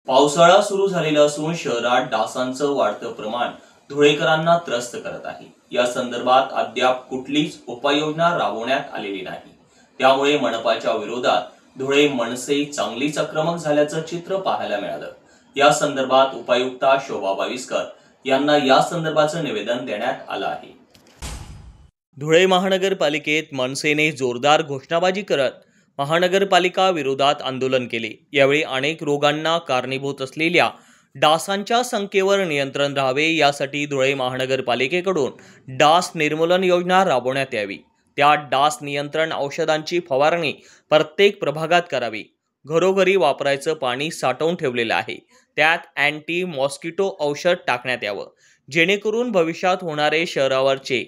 पावसाळा सुरू झालेला असून शहरात डासांचं वाढतं प्रमाण धुळेकरांना त्रस्त करत आहे। या संदर्भात अद्याप कुठलीच उपाययोजना राबवण्यात आलेली नाही। त्यामुळे मनपाच्या विरोधात धुळे मनसे चांगलीच आक्रमक झाल्याचं चित्र पाहायला मिळालं। या संदर्भात उपायुक्ता शोभा बाविस्कर यांना या संदर्भाचं निवेदन देण्यात आलं आहे। धुळे महानगरपालिकेत मनसेने जोरदार घोषणाबाजी करत महानगरपालिका विरोधात आंदोलन केले। यावेळी अनेक रोगांना कारणीभूत असलेल्या डासांच्या संख्येवर नियंत्रण राहावे यासाठी धुळे महानगरपालिकेकडून डास निर्मूलन योजना राबवण्यात यावी। त्यात डास नियंत्रण औषधांची फवारणी प्रत्येक प्रभागात करावी। घरोघरी वापरायचं पाणी साठवून ठेवलेलं आहे, त्यात अँटी मॉस्किटो औषध टाकण्यात यावं, जेणेकरून भविष्यात होणारे शहरावरचे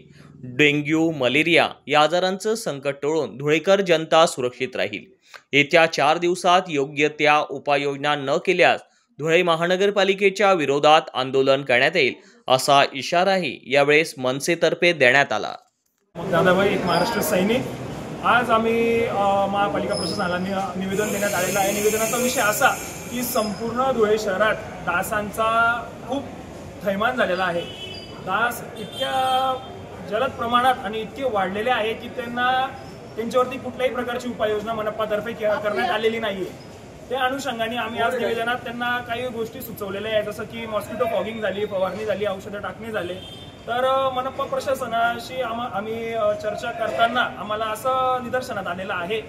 डेंग्यू, मलेरिया या आजारांचं संकट टळून धुळेकर जनता सुरक्षित राहील। येत्या 4 दिवसात योग्य त्या उपाययोजना न केल्यास धुळे महानगरपालिकेच्या विरोधात आंदोलन करण्यात येईल असा इशाराही यावेळेस मनसेतर्फे देण्यात आला। दादाभाई एक महाराष्ट्र सैनिक, आज आम्ही महापालिका प्रशासनाला निवेदन देण्यात आलेलं आहे। निवेदनाचा विषय असा की संपूर्ण धुळे शहरात डासांचा खूप थैमान झालेला आहे। डास इतक्या जलद प्रमाणात आणि इतके वाढलेले आहे की त्यांच्यावरती कुठल्याही प्रकारची उपाययोजना मनपातर्फे करण्यात आलेली नाहीये। त्या अनुषंगाने आम्ही आज निवेदनात त्यांना काही गोष्टी सुचवलेल्या आहेत, जसं की मॉस्किटो फॉगिंग झाली, फवारणी झाली, औषधं टाकणे झाले। तर मनपा प्रशासनाशी आम्ही चर्चा करताना आम्हाला असं निदर्शनात आलेलं आहे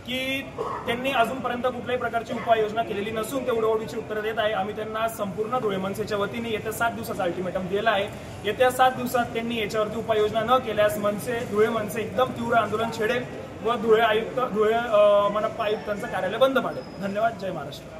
की त्यांनी अजूनपर्यंत कुठल्याही प्रकारची उपाययोजना केलेली नसून ते उडवडीची उत्तरं देत आहे। आम्ही त्यांना संपूर्ण धुळे मनसेच्या वतीने येत्या 7 दिवसाचा अल्टिमेटम दिला आहे। येत्या 7 दिवसात त्यांनी याच्यावरती उपाययोजना न केल्यास धुळे मनसे एकदम तीव्र आंदोलन छेडेल व धुळे मनपा आयुक्तांचं कार्यालय बंद पाडेल। धन्यवाद। जय महाराष्ट्र।